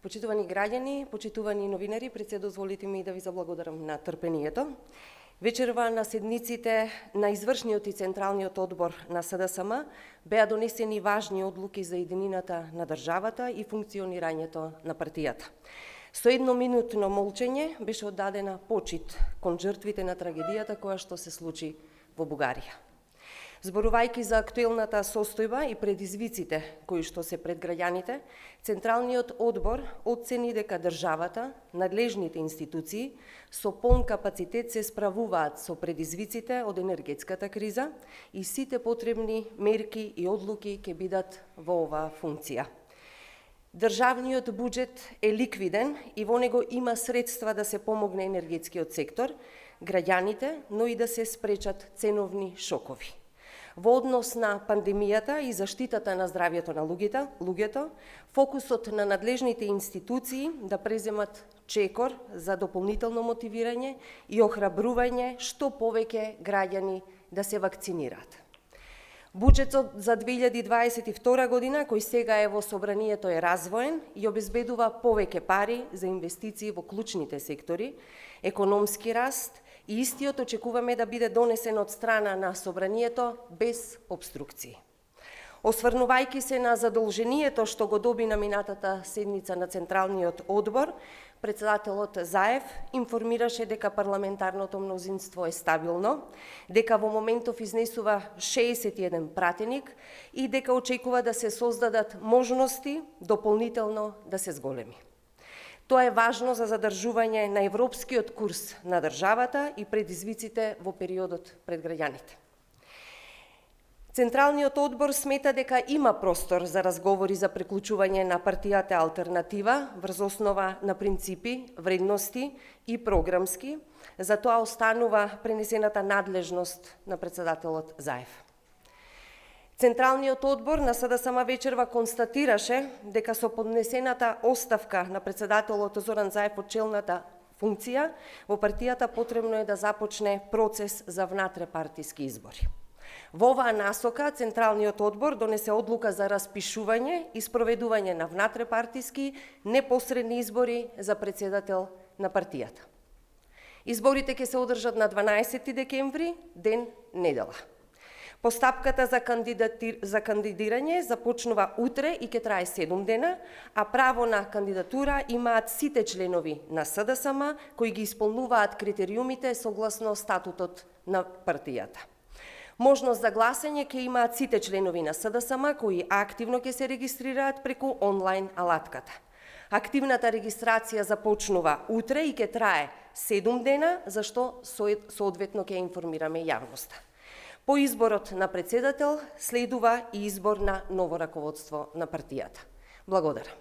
Почитувани граѓани, почитувани новинари, пред се дозволите ми да ви заблагодарам на трпението. Вечерва на седниците на извршниот и Централниот одбор на СДСМ беа донесени важни одлуки за единината на државата и функционирањето на партијата. Со едноминутно молчење беше оддадена почит кон жртвите на трагедијата која што се случи во Бугарија. Зборувајќи за актуелната состојба и предизвиците кои што се пред граѓаните, Централниот одбор оцени дека државата, надлежните институции со полн капацитет се справуваат со предизвиците од енергетската криза и сите потребни мерки и одлуки ќе бидат во оваа функција. Државниот буџет е ликвиден и во него има средства да се помогне енергетскиот сектор, граѓаните, но и да се спречат ценовни шокови. Во однос на пандемијата и заштитата на здравјето на луѓето, фокусот на надлежните институции да преземат чекор за дополнително мотивирање и охрабрување што повеќе граѓани да се вакцинираат. Буџетот за 2022 година, кој сега е во собранието, е развоен и обезбедува повеќе пари за инвестиции во клучните сектори, економски раст, и истиот очекуваме да биде донесен од страна на собранието без обструкции. Осврнувајќи се на задолжението што го доби на минатата седница на Централниот одбор, председателот Заев информираше дека парламентарното мнозинство е стабилно, дека во моментов изнесува 61 пратеник и дека очекува да се создадат можности дополнително да се зголеми. Тоа е важно за задржување на европскиот курс на државата и предизвиците во периодот пред граѓаните. Централниот одбор смета дека има простор за разговори за приклучување на партијата алтернатива врз основа на принципи, вредности и програмски, затоа останува пренесената надлежност на председателот Заев. Централниот одбор на СДСМ вечерва констатираше дека со поднесената оставка на председателот Зоран Заев од челната функција, во партијата потребно е да започне процес за внатрепартиски избори. Во оваа насока, Централниот одбор донесе одлука за распишување и спроведување на внатрепартиски непосредни избори за председател на партијата. Изборите ќе се одржат на 12 декември, ден недела. Постапката за кандидирање започнува утре и ќе трае 7 дена, а право на кандидатура имаат сите членови на СДСМ кои ги исполнуваат критериумите согласно статутот на партијата. Можност за гласање ќе имаат сите членови на СДСМ кои активно ќе се регистрираат преку онлайн алатката. Активната регистрација започнува утре и ќе трае 7 дена, за што соодветно ќе информираме јавноста. По изборот на председател следува и избор на ново раководство на партијата. Благодарам.